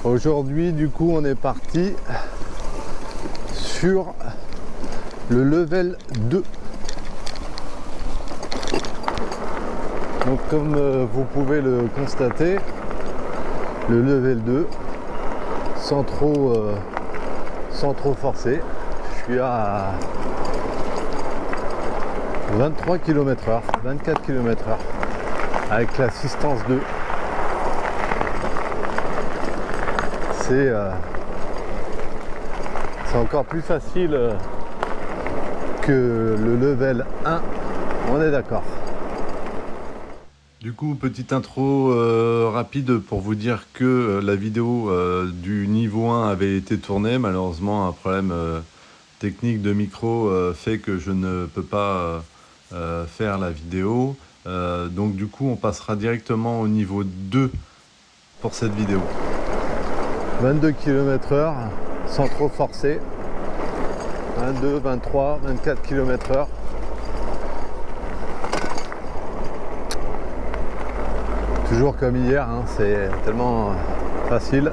Aujourd'hui, du coup, on est parti sur le level 2. Donc, comme vous pouvez le constater, le level 2, sans trop forcer, je suis à 23 km/h, 24 km/h avec l'assistance 2. C'est encore plus facile que le level 1, on est d'accord. Du coup, petite intro rapide pour vous dire que la vidéo du niveau 1 avait été tournée. Malheureusement, un problème technique de micro fait que je ne peux pas faire la vidéo. Donc du coup, on passera directement au niveau 2 pour cette vidéo. 22 km/h sans trop forcer. 22, 23, 24 km/h. Toujours comme hier, hein, c'est tellement facile.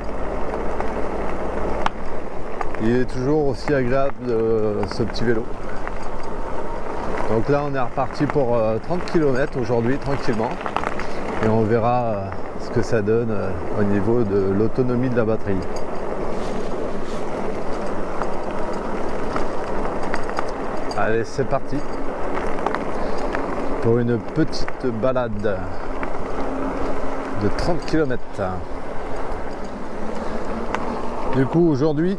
Il est toujours aussi agréable ce petit vélo. Donc là on est reparti pour 30 km aujourd'hui tranquillement. Et on verra ce que ça donne au niveau de l'autonomie de la batterie. Allez, c'est parti pour une petite balade de 30 km. Du coup, aujourd'hui,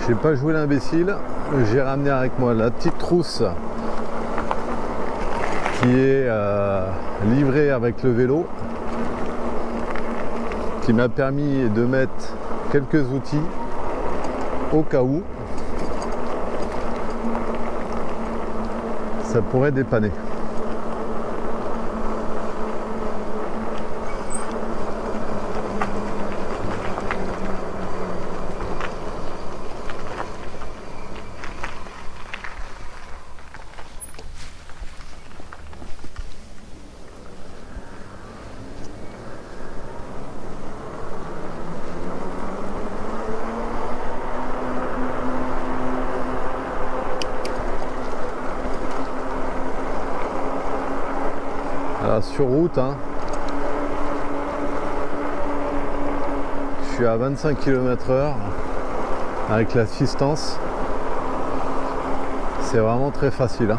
j'ai pas joué l'imbécile. J'ai ramené avec moi la petite trousse qui est livrée avec le vélo, qui m'a permis de mettre quelques outils au cas où ça pourrait dépanner. Sur route, hein. Je suis à 25 km/h avec l'assistance. C'est vraiment très facile, hein.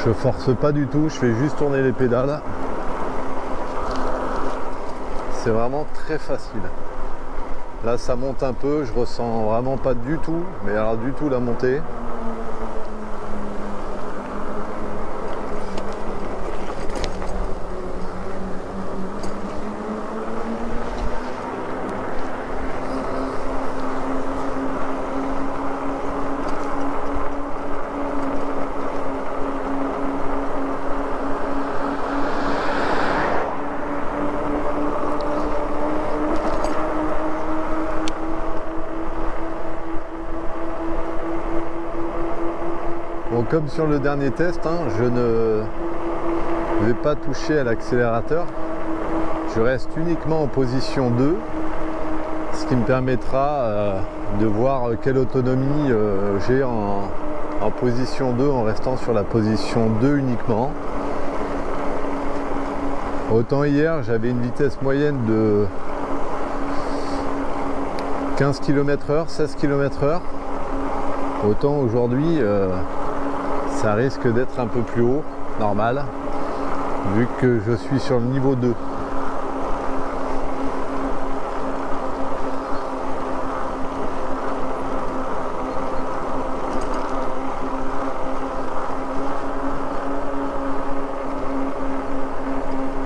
Je force pas du tout, je fais juste tourner les pédales. C'est vraiment très facile. Là ça monte un peu, je ressens vraiment pas du tout, mais alors du tout la montée. Bon, comme sur le dernier test, hein, je ne vais pas toucher à l'accélérateur. Je reste uniquement en position 2, ce qui me permettra de voir quelle autonomie j'ai en position 2 en restant sur la position 2 uniquement. Autant hier j'avais une vitesse moyenne de 15 km/h, 16 km/h. Autant aujourd'hui ça risque d'être un peu plus haut, normal, vu que je suis sur le niveau 2.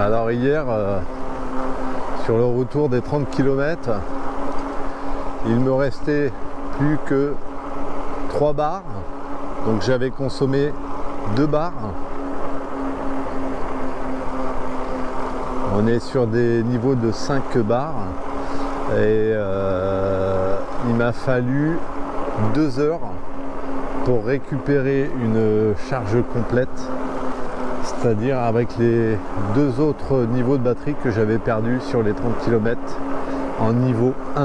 Alors hier, sur le retour des 30 km, il me restait plus que 3 barres. Donc j'avais consommé 2 barres. On est sur des niveaux de 5 barres. Et il m'a fallu 2 heures pour récupérer une charge complète. C'est-à-dire avec les 2 autres niveaux de batterie que j'avais perdus sur les 30 km en niveau 1.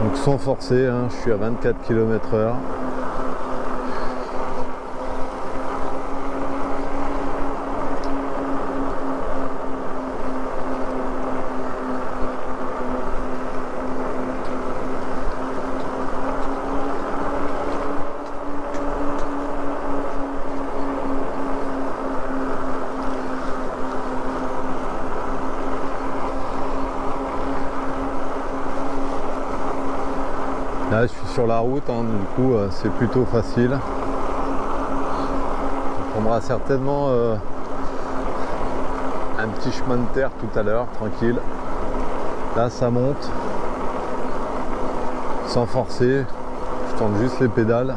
Donc sans forcer, hein, je suis à 24 km/h. Là je suis sur la route, hein, du coup c'est plutôt facile. On prendra certainement un petit chemin de terre tout à l'heure, tranquille. Là ça monte, sans forcer, je tente juste les pédales.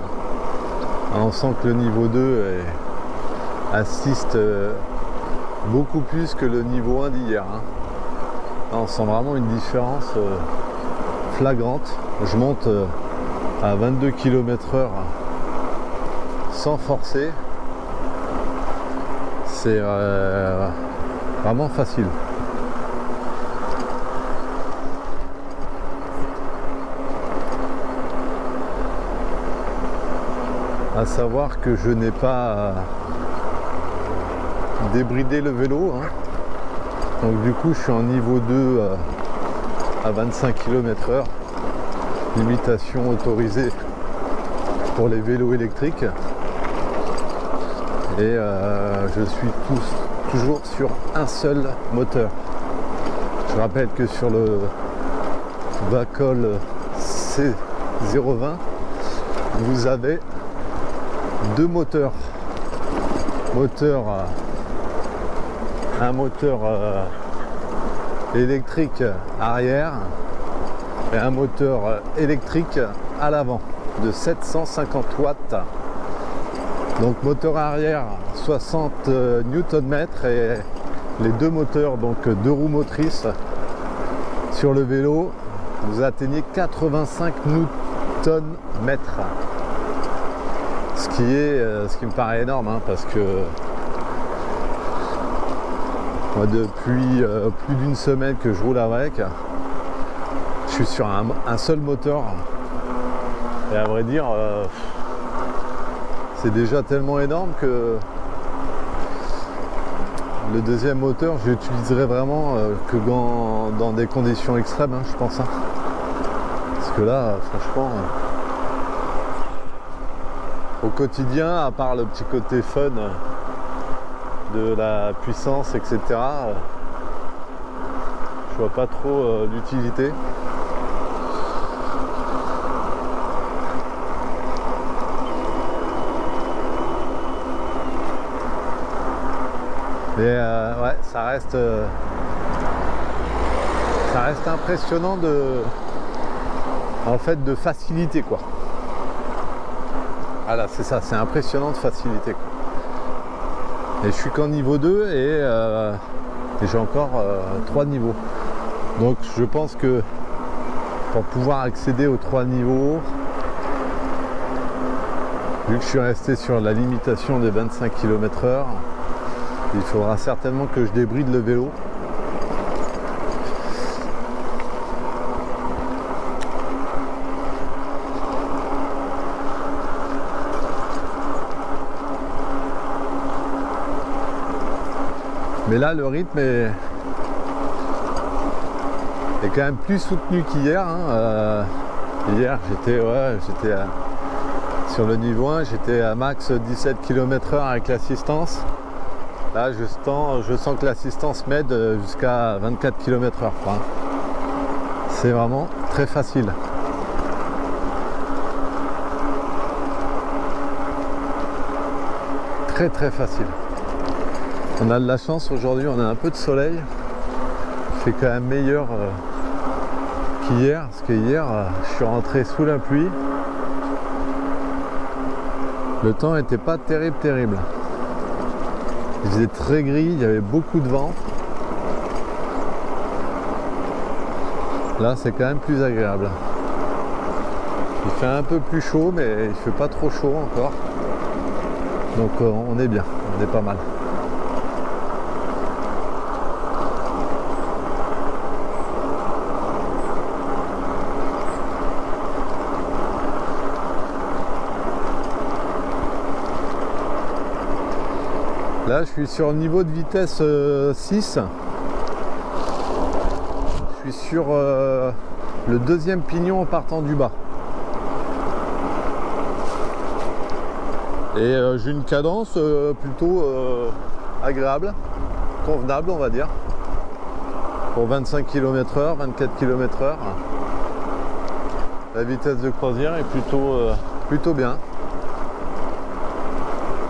On sent que le niveau 2 assiste beaucoup plus que le niveau 1 d'hier. Hein. Là, on sent vraiment une différence flagrante. Je monte à 22 km/h sans forcer. C'est vraiment facile. À savoir que je n'ai pas débridé le vélo. Hein. Donc du coup je suis en niveau 2 à 25 km/h. Limitation autorisée pour les vélos électriques. Et je suis toujours sur un seul moteur. Je rappelle que sur le Vacol C020, vous avez 2 moteurs. Un moteur électrique arrière et un moteur électrique à l'avant de 750 watts. Donc moteur arrière 60 Nm et les 2 moteurs, donc 2 roues motrices sur le vélo, vous atteignez 85 Nm. Ce qui me paraît énorme, hein, parce que moi depuis plus d'une semaine que je roule avec, je suis sur un seul moteur et à vrai dire c'est déjà tellement énorme que le deuxième moteur je l'utiliserai vraiment que dans des conditions extrêmes, hein, je pense, hein. Parce que là franchement au quotidien, à part le petit côté fun de la puissance, etc., je vois pas trop l'utilité. Mais ouais, ça reste impressionnant de facilité, quoi. Voilà, c'est ça, c'est impressionnant de facilité, quoi. Et je suis qu'en niveau 2 et j'ai encore 3 niveaux. Donc je pense que pour pouvoir accéder aux 3 niveaux, vu que je suis resté sur la limitation des 25 km/h, il faudra certainement que je débride le vélo. Mais là, le rythme est quand même plus soutenu qu'hier. Hein. Hier, j'étais sur le niveau 1, j'étais à max 17 km/h avec l'assistance. Là, je sens que l'assistance m'aide jusqu'à 24 km/h. C'est vraiment très facile. Très très facile. On a de la chance aujourd'hui, on a un peu de soleil. Il fait quand même meilleur qu'hier, parce que hier je suis rentré sous la pluie. Le temps n'était pas terrible. Il faisait très gris, il y avait beaucoup de vent. Là c'est quand même plus agréable. Il fait un peu plus chaud, mais il fait pas trop chaud encore. Donc on est bien, on est pas mal. Là, je suis sur le niveau de vitesse 6. Je suis sur le deuxième pignon en partant du bas. Et j'ai une cadence plutôt agréable, convenable on va dire. Pour 25 km/h, 24 km/h. La vitesse de croisière est plutôt bien.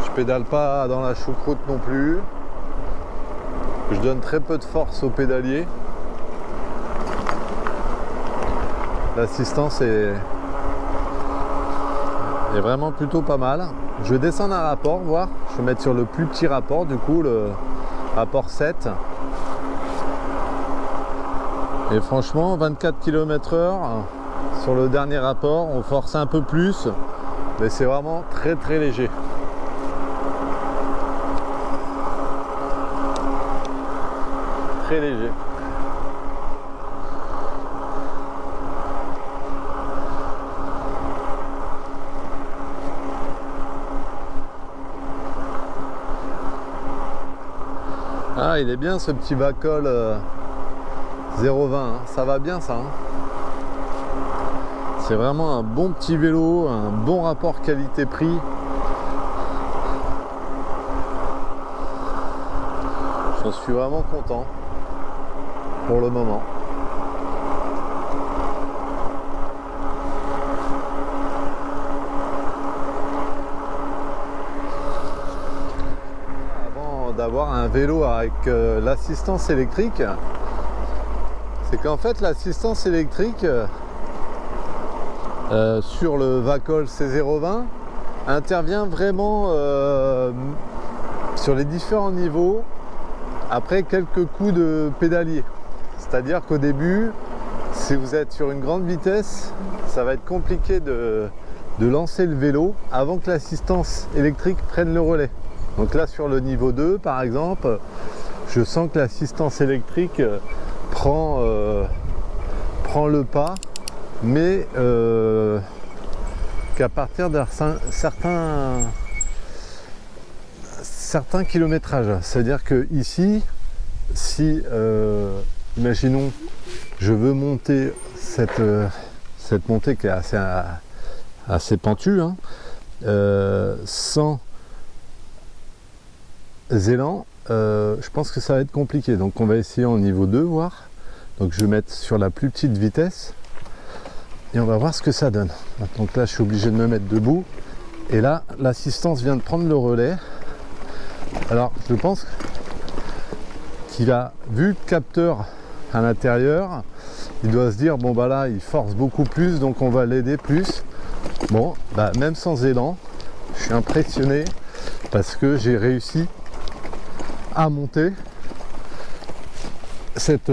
Je pédale pas dans la choucroute non plus. Je donne très peu de force au pédalier. L'assistance est vraiment plutôt pas mal. Je vais descendre un rapport, voir. Je vais mettre sur le plus petit rapport, du coup, le rapport 7. Et franchement, 24 km/h, sur le dernier rapport, on force un peu plus, mais c'est vraiment très très léger. Très léger. Ah, il est bien ce petit Vacol 0,20, hein. Ça va bien ça. Hein. C'est vraiment un bon petit vélo, un bon rapport qualité-prix. J'en suis vraiment content pour le moment. D'avoir un vélo avec l'assistance électrique, c'est qu'en fait l'assistance électrique sur le Vacol C020 intervient vraiment sur les différents niveaux après quelques coups de pédalier. C'est-à-dire qu'au début, si vous êtes sur une grande vitesse, ça va être compliqué de lancer le vélo avant que l'assistance électrique prenne le relais. Donc là sur le niveau 2 par exemple, je sens que l'assistance électrique prend le pas, mais qu'à partir d'un certain kilométrage. C'est-à-dire que ici, si imaginons je veux monter cette montée qui est assez pentue, hein, sans élan, je pense que ça va être compliqué. Donc on va essayer en niveau 2 voir. Donc je vais mettre sur la plus petite vitesse et on va voir ce que ça donne. Donc là je suis obligé de me mettre debout et là l'assistance vient de prendre le relais. Alors je pense qu'il a vu le capteur à l'intérieur, il doit se dire bon bah là il force beaucoup plus donc on va l'aider plus. Bon bah même sans élan, je suis impressionné parce que j'ai réussi à monter cette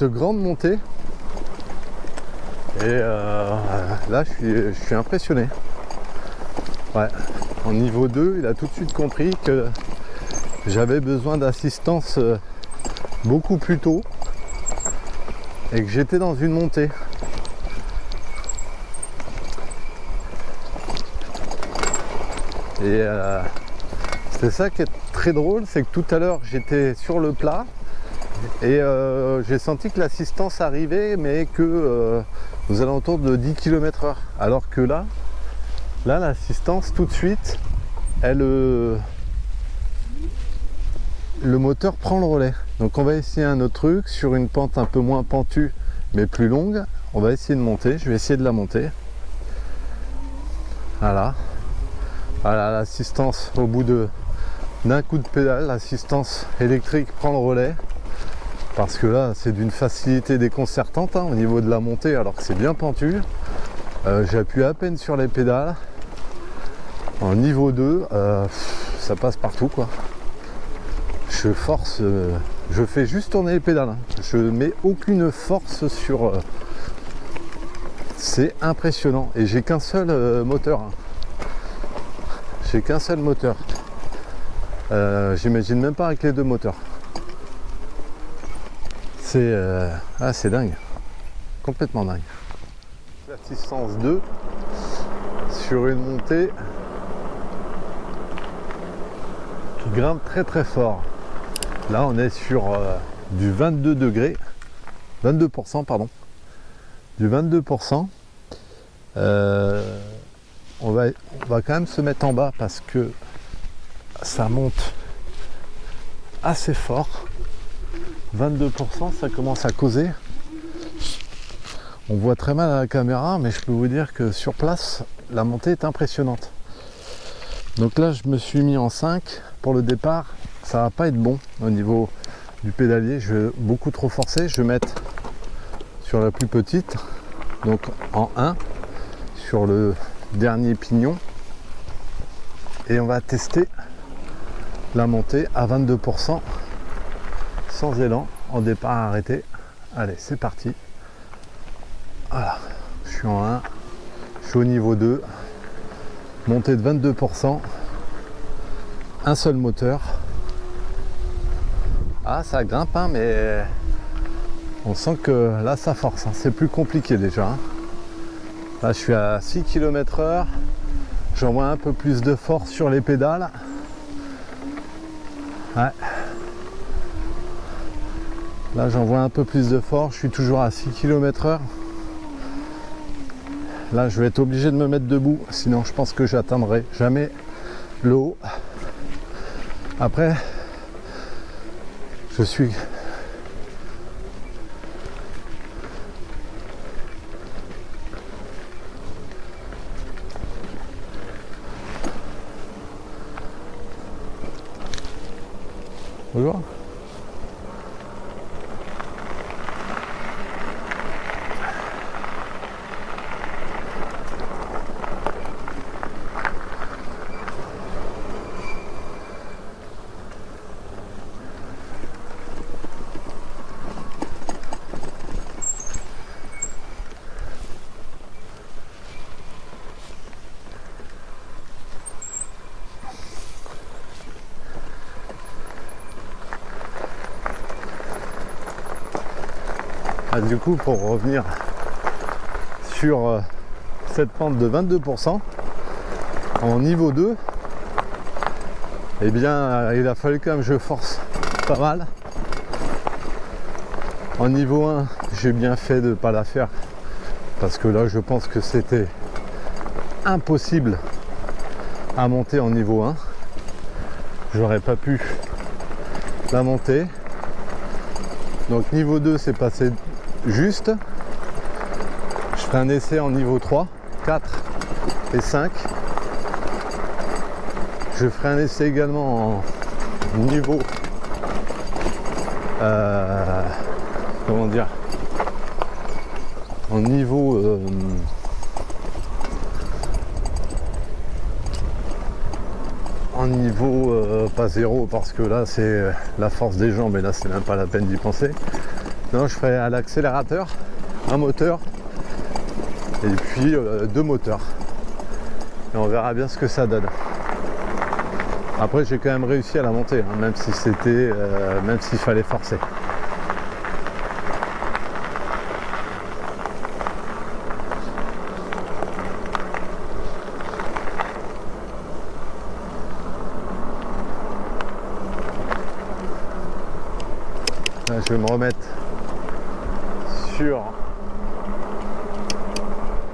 grande montée et là je suis impressionné. Ouais, en niveau 2 il a tout de suite compris que j'avais besoin d'assistance beaucoup plus tôt et que j'étais dans une montée. Et c'est ça qui est très drôle, c'est que tout à l'heure j'étais sur le plat et j'ai senti que l'assistance arrivait mais que aux alentours de 10 km/h. Alors que là l'assistance tout de suite, le moteur prend le relais. Donc on va essayer un autre truc sur une pente un peu moins pentue mais plus longue. On va essayer de monter, je vais essayer de la monter. Voilà, l'assistance au bout d'un coup de pédale, l'assistance électrique prend le relais. Parce que là c'est d'une facilité déconcertante, hein, au niveau de la montée alors que c'est bien pentu. J'appuie à peine sur les pédales. En niveau 2, ça passe partout quoi. Je force, je fais juste tourner les pédales, hein. Je mets aucune force C'est impressionnant. Et j'ai qu'un seul moteur. J'ai qu'un seul moteur. J'imagine même pas avec les deux moteurs. C'est dingue. Complètement dingue. L'assistance 2 sur une montée qui grimpe très très fort. Là on est sur du 22 degrés, 22% pardon, du 22%. On va quand même se mettre en bas parce que ça monte assez fort. 22%, ça commence à causer. On voit très mal à la caméra, mais je peux vous dire que sur place, la montée est impressionnante. Donc là, je me suis mis en 5 pour le départ. Ça va pas être bon au niveau du pédalier. Je vais beaucoup trop forcer. Je vais mettre sur la plus petite, donc en 1, sur le dernier pignon. Et on va tester la montée à 22%, sans élan, en départ arrêté. Allez, c'est parti. Voilà, je suis en 1, je suis au niveau 2, montée de 22%, un seul moteur. Ah, ça grimpe, hein, mais on sent que là ça force, hein. C'est plus compliqué déjà. Hein. Là je suis à 6 km/h, j'envoie un peu plus de force sur les pédales. Ouais. Là j'envoie un peu plus de force, je suis toujours à 6 km/h. Là je vais être obligé de me mettre debout, sinon je pense que j'atteindrai jamais le haut. Après, je suis... Bonjour. Ah, du coup, pour revenir sur cette pente de 22% en niveau 2, eh bien il a fallu quand même que je force pas mal. En niveau 1, j'ai bien fait de ne pas la faire parce que là je pense que c'était impossible à monter en niveau 1. J'aurais pas pu la monter. Donc niveau 2 c'est passé juste. Je ferai un essai en niveau 3, 4 et 5. Je ferai un essai également en niveau comment dire, en niveau pas zéro parce que là c'est la force des jambes et là c'est même pas la peine d'y penser. Non, je ferai à l'accélérateur un moteur et puis deux moteurs et on verra bien ce que ça donne. Après j'ai quand même réussi à la monter, hein, même si c'était même s'il fallait forcer. Là, je vais me remettre sur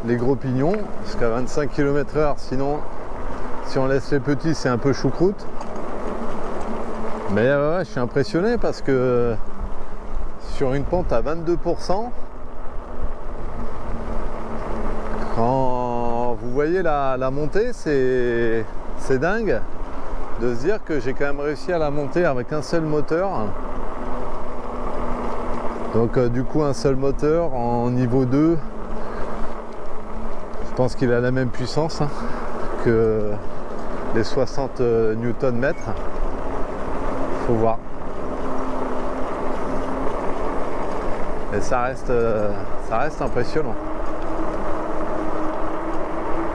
les gros pignons jusqu'à 25 km/h, sinon si on laisse les petits c'est un peu choucroute. Mais ouais, je suis impressionné parce que sur une pente à 22%, quand vous voyez la montée, c'est dingue de se dire que j'ai quand même réussi à la monter avec un seul moteur. Donc du coup un seul moteur en niveau 2, je pense qu'il a la même puissance hein, que les 60 Nm. Faut voir. Et ça reste impressionnant.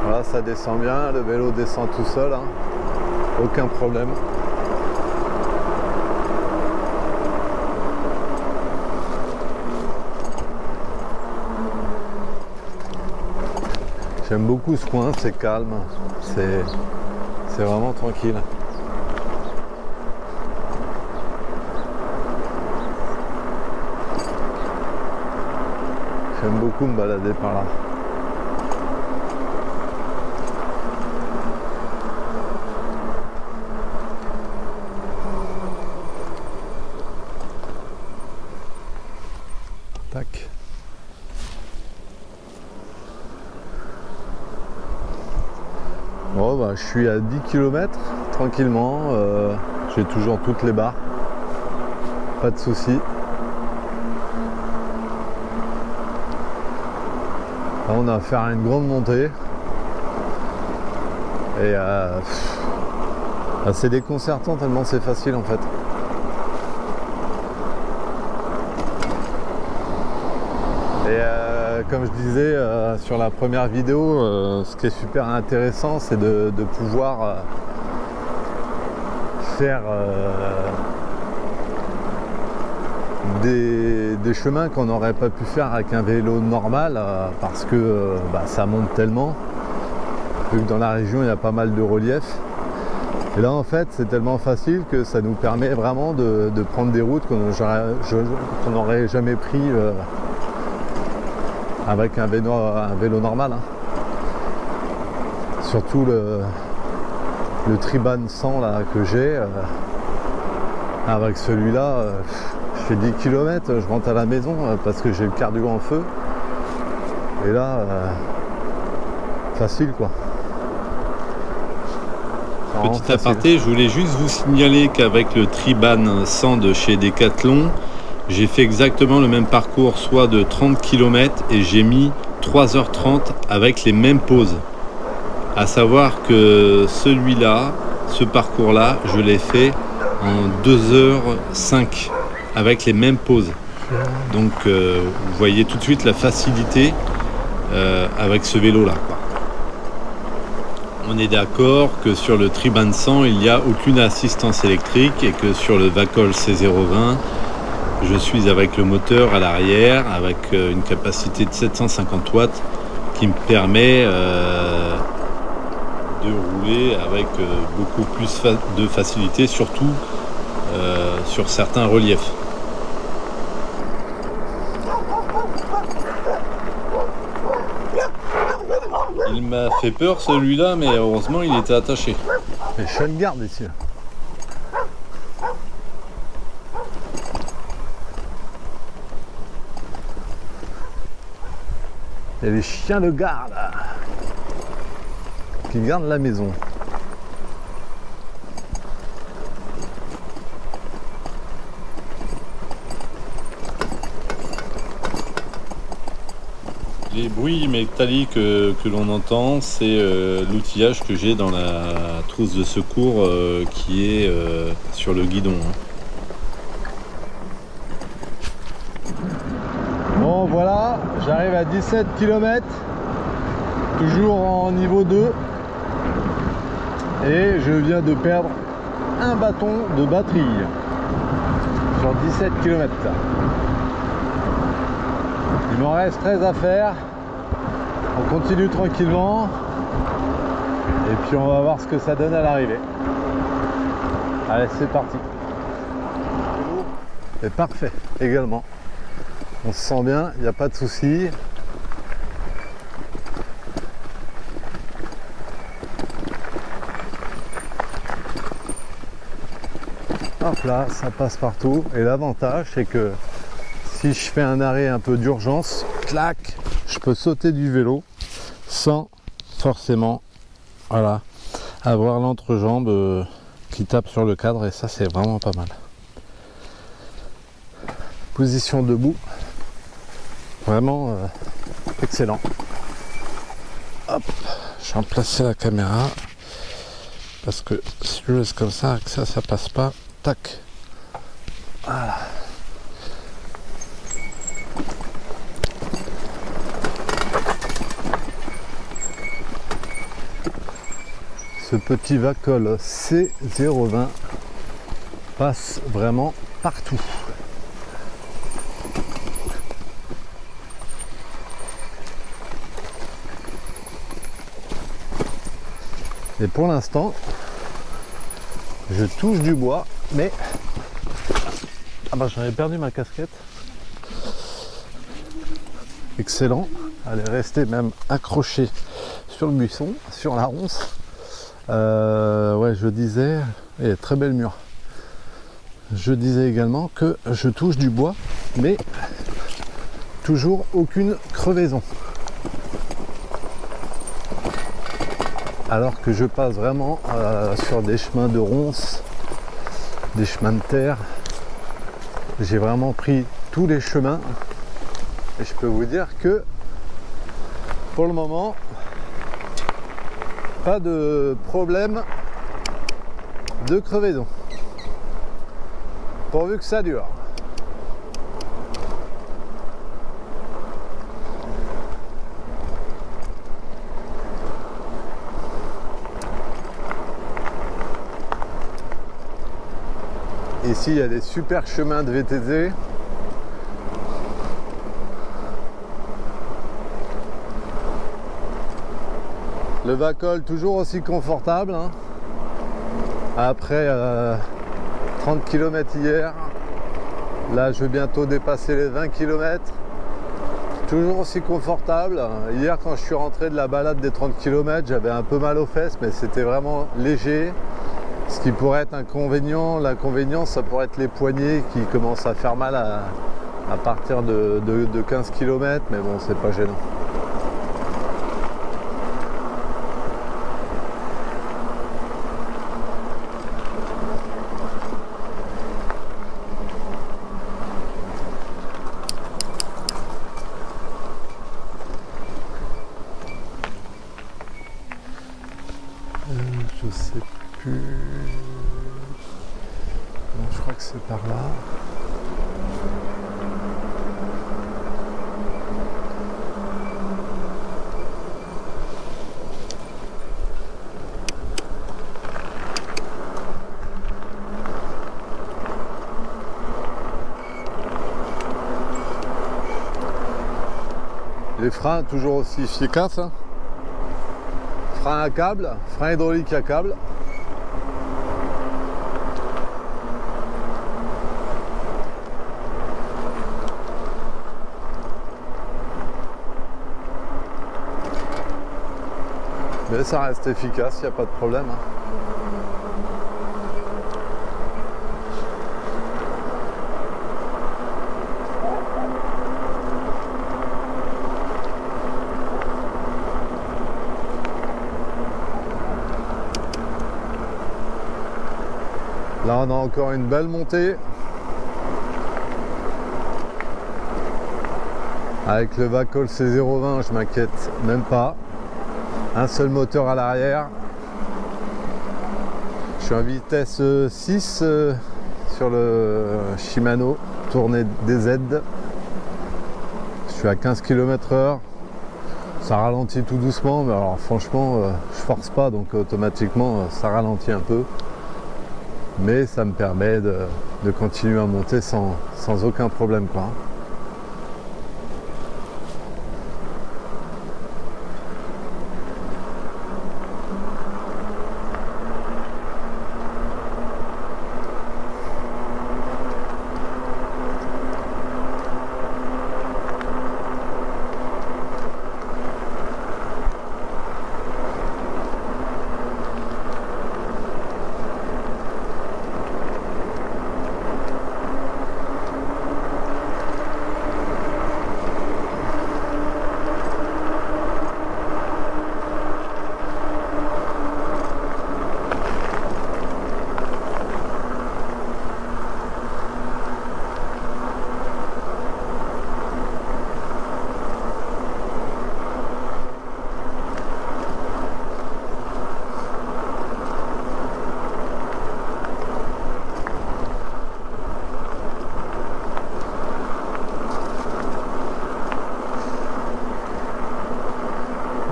Voilà, ça descend bien, le vélo descend tout seul, hein. Aucun problème. J'aime beaucoup ce coin, c'est calme, c'est vraiment tranquille. J'aime beaucoup me balader par là. Tac. Bon, bah, je suis à 10 km tranquillement, j'ai toujours toutes les barres, pas de soucis. Là, on a à faire une grande montée et c'est déconcertant tellement c'est facile en fait. Et comme je disais sur la première vidéo, ce qui est super intéressant, c'est de pouvoir faire des chemins qu'on n'aurait pas pu faire avec un vélo normal parce que ça monte tellement, vu que dans la région il y a pas mal de relief. Et là en fait c'est tellement facile que ça nous permet vraiment de prendre des routes qu'on n'aurait jamais pris avec un vélo normal, hein. Surtout le Triban 100 là, que j'ai, avec celui-là, je fais 10 km, je rentre à la maison parce que j'ai le cardio en feu. Et là, facile quoi. Petit aparté, je voulais juste vous signaler qu'avec le Triban 100 de chez Decathlon, j'ai fait exactement le même parcours, soit de 30 km, et j'ai mis 3h30 avec les mêmes pauses. À savoir que celui-là, ce parcours-là, je l'ai fait en 2h05 avec les mêmes pauses. Donc vous voyez tout de suite la facilité avec ce vélo-là. On est d'accord que sur le Triban 100, il n'y a aucune assistance électrique et que sur le Vacol C020, je suis avec le moteur à l'arrière, avec une capacité de 750 watts qui me permet de rouler avec beaucoup plus de facilité, surtout sur certains reliefs. Il m'a fait peur celui-là, mais heureusement il était attaché. Les chiens de garde ici. Il y a les chiens de garde qui gardent la maison. Les bruits métalliques que l'on entend, c'est l'outillage que j'ai dans la trousse de secours qui est sur le guidon. Bon voilà, j'arrive à 17 km, toujours en niveau 2, et je viens de perdre un bâton de batterie sur 17 km. Il m'en reste 13 à faire, on continue tranquillement, et puis on va voir ce que ça donne à l'arrivée. Allez, c'est parti. C'est parfait également. On se sent bien, il n'y a pas de souci. Hop là, ça passe partout. Et l'avantage, c'est que si je fais un arrêt un peu d'urgence, clac, je peux sauter du vélo sans forcément, voilà, avoir l'entrejambe qui tape sur le cadre. Et ça, c'est vraiment pas mal. Position debout. Vraiment excellent. Hop, je vais remplacer la caméra parce que si je laisse comme ça, avec ça passe pas. Tac. Voilà. Ce petit Vacol C020 passe vraiment partout. Et pour l'instant, je touche du bois, mais j'en ai perdu ma casquette. Excellent, elle est restée même accrochée sur le buisson, sur la ronce. Ouais, je disais, et très belle mur. Je disais également que je touche du bois, mais toujours aucune crevaison. Alors que je passe vraiment sur des chemins de ronces, des chemins de terre. J'ai vraiment pris tous les chemins et je peux vous dire que pour le moment, pas de problème de crevaison. Pourvu que ça dure. Ici, il y a des super chemins de VTT. Le Vacol toujours aussi confortable. Hein. Après 30 km hier, là je vais bientôt dépasser les 20 km. Toujours aussi confortable. Hier quand je suis rentré de la balade des 30 km, j'avais un peu mal aux fesses, mais c'était vraiment léger. Ce qui pourrait être inconvénient, l'inconvénient ça pourrait être les poignets qui commencent à faire mal à partir de 15 km, mais bon c'est pas gênant. Je sais plus. Non, je crois que c'est par là. Les freins toujours aussi efficaces. Hein. Frein à câble, frein hydraulique à câble. Mais ça reste efficace, il n'y a pas de problème. Hein. Là on a encore une belle montée. Avec le Vacol C020 je m'inquiète même pas. Un seul moteur à l'arrière. Je suis en vitesse 6 sur le Shimano tournée DZ. Je suis à 15 km/h. Ça ralentit tout doucement, mais alors franchement je force pas, donc automatiquement ça ralentit un peu. Mais ça me permet de continuer à monter sans aucun problème, quoi.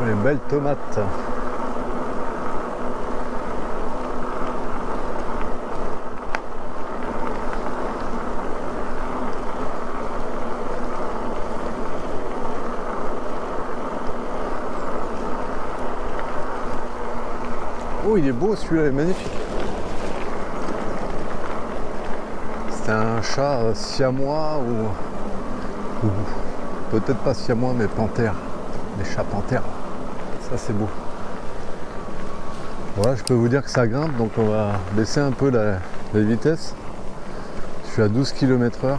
Les belles tomates. Oh, il est beau celui-là, il est magnifique. C'est un chat siamois ou peut-être pas siamois, mais panthère. Des chats panthères. Ça, c'est beau. Voilà, je peux vous dire que ça grimpe, donc on va baisser un peu la vitesse. Je suis à 12 km/h.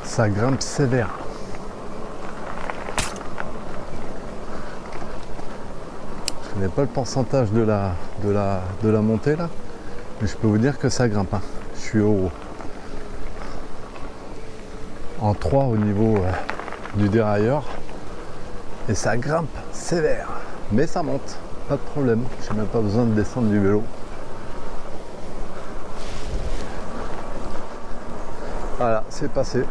Ça grimpe sévère. Je connais pas le pourcentage de la montée là, mais je peux vous dire que ça grimpe. Hein. Je suis en 3 au niveau du dérailleur et ça grimpe sévère, mais ça monte, pas de problème. J'ai même pas besoin de descendre du vélo. Voilà, c'est passé.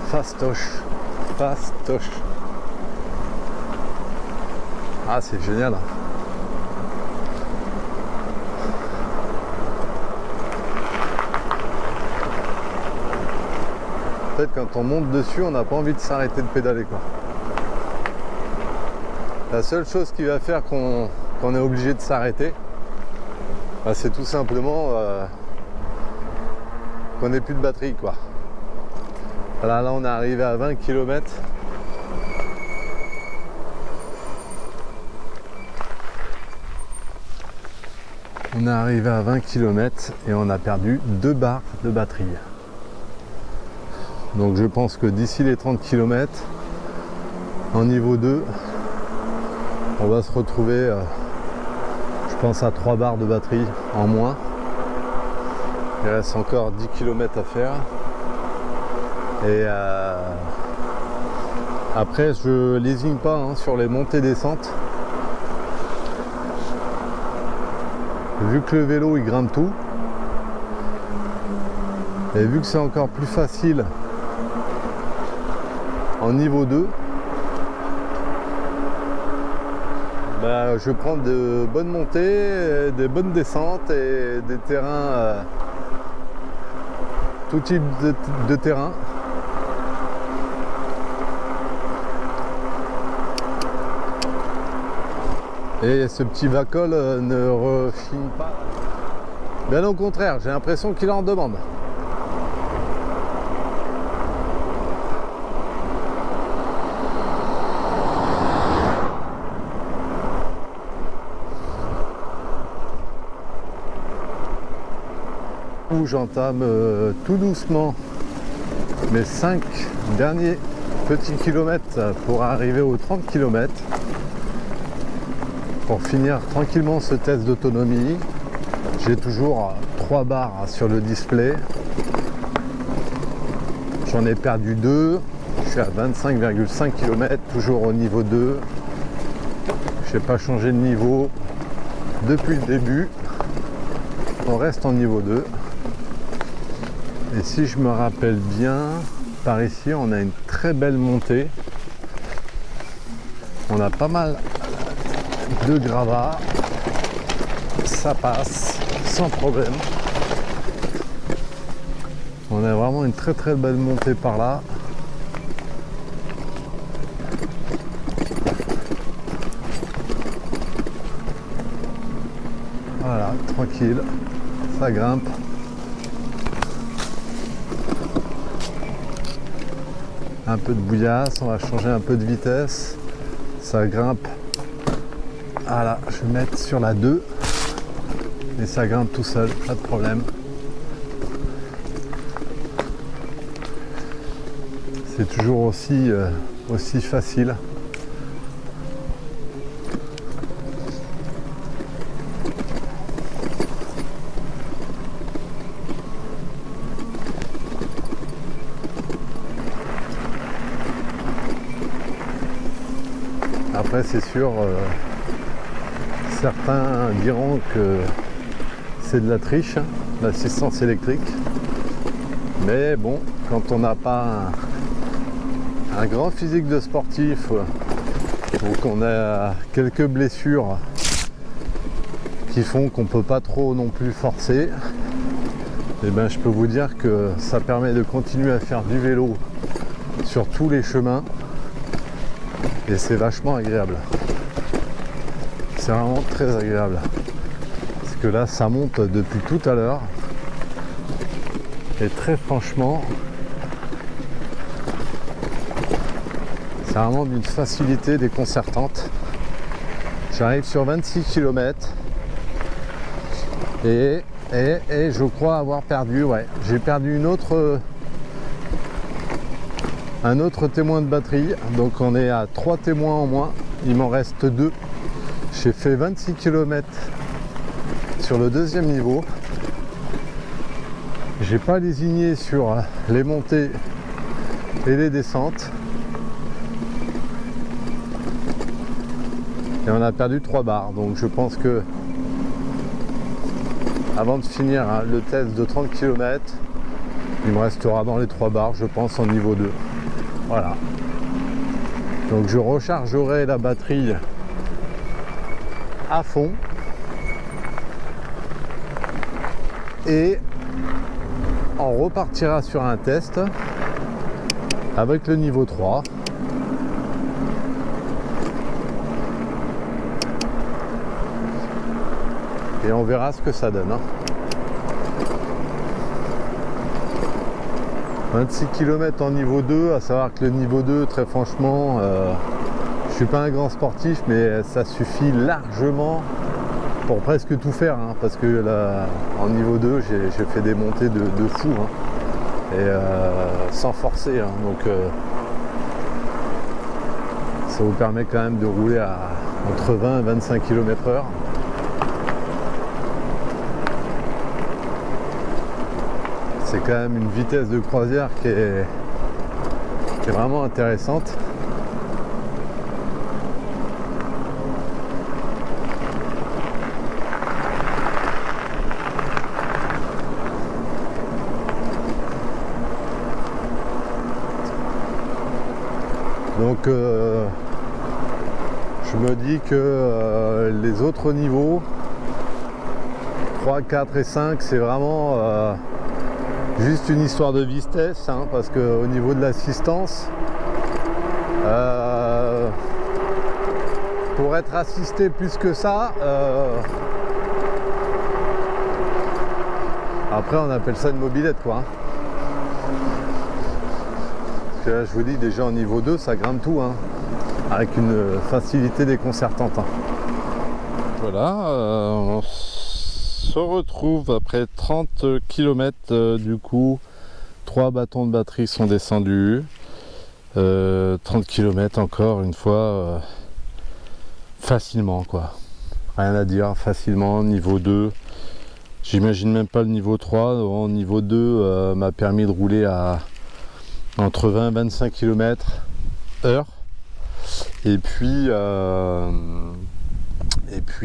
Fastoche, fastoche. Ah, c'est génial. En fait, quand on monte dessus, on n'a pas envie de s'arrêter de pédaler, quoi. La seule chose qui va faire qu'on est obligé de s'arrêter, bah, c'est tout simplement qu'on n'ait plus de batterie, quoi. Là, on est arrivé à 20 km. On est arrivé à 20 km et on a perdu 2 barres de batterie. Donc je pense que d'ici les 30 km, en niveau 2, on va se retrouver, je pense, à 3 barres de batterie en moins. Il reste encore 10 km à faire. Et après, je lésigne pas hein, sur les montées-descentes. Vu que le vélo il grimpe tout, et vu que c'est encore plus facile en niveau 2, bah, je prends de bonnes montées, des bonnes descentes et des terrains, tout type de terrain. Et ce petit va-col ne rechigne pas. Bien au contraire, j'ai l'impression qu'il en demande. Où j'entame tout doucement mes 5 derniers petits kilomètres pour arriver aux 30 km. Pour finir tranquillement ce test d'autonomie. J'ai toujours 3 barres sur le display. J'en ai perdu 2. Je suis à 25,5 km, toujours au niveau 2. Je n'ai pas changé de niveau depuis le début. On reste en niveau 2. Et si je me rappelle bien, par ici, on a une très belle montée. On a pas mal de gravats, ça passe sans problème. On a vraiment une très très belle montée par là. Voilà, tranquille, ça grimpe. Un peu de bouillasse, on va changer un peu de vitesse. Ça grimpe. Voilà, je vais mettre sur la 2 et ça grimpe tout seul, pas de problème. C'est toujours aussi facile. Après, c'est sûr. Certains diront que c'est de la triche, l'assistance électrique. Mais bon, quand on n'a pas un grand physique de sportif ou qu'on a quelques blessures qui font qu'on ne peut pas trop non plus forcer, et ben, je peux vous dire que ça permet de continuer à faire du vélo sur tous les chemins et c'est vachement agréable. C'est vraiment très agréable. Parce que là, ça monte depuis tout à l'heure. Et très franchement, c'est vraiment d'une facilité déconcertante. J'arrive sur 26 km et je crois avoir perdu, ouais, j'ai perdu un autre témoin de batterie. Donc on est à 3 témoins en moins, il m'en reste 2. J'ai fait 26 km sur le deuxième niveau. J'ai pas lésiné sur les montées et les descentes. Et on a perdu 3 barres. Donc je pense que avant de finir le test de 30 km, il me restera dans les 3 barres, je pense, en niveau 2. Voilà. Donc je rechargerai la batterie à fond. Et on repartira sur un test avec le niveau 3. Et on verra ce que ça donne. 26 km en niveau 2, à savoir que le niveau 2, très franchement, je suis pas un grand sportif, mais ça suffit largement pour presque tout faire, hein, parce que là, en niveau 2, j'ai fait des montées de fou, hein, et sans forcer, hein, donc ça vous permet quand même de rouler à entre 20 et 25 km/h. C'est quand même une vitesse de croisière qui est vraiment intéressante. Donc je me dis que les autres niveaux 3, 4 et 5, c'est vraiment juste une histoire de vitesse, hein, parce qu'au niveau de l'assistance, pour être assisté plus que ça, après on appelle ça une mobilette, quoi. Parce que là, je vous dis, déjà au niveau 2, ça grimpe tout, hein, avec une facilité déconcertante. Hein. Voilà, on se retrouve après 30 km, du coup 3 bâtons de batterie sont descendus, 30 km encore une fois, facilement, quoi, rien à dire, facilement. Niveau 2, j'imagine même pas le niveau 3, au niveau 2 m'a permis de rouler à entre 20 et 25 km/h, et puis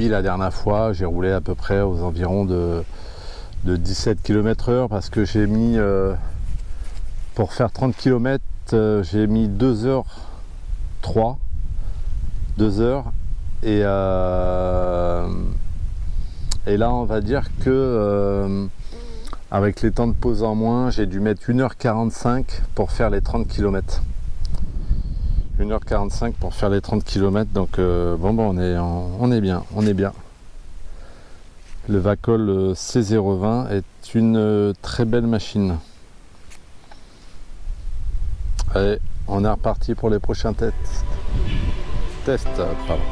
la dernière fois j'ai roulé à peu près aux environs de 17 km/h, parce que j'ai mis pour faire 30 km j'ai mis 2h03, 2 heures, et là on va dire que avec les temps de pause en moins, j'ai dû mettre 1h45 pour faire les 30 km. 1h45 pour faire les 30 km, donc bon, on est bien, on est bien. Le Vacol C020 est une très belle machine. Allez, on est reparti pour les prochains tests. Pardon.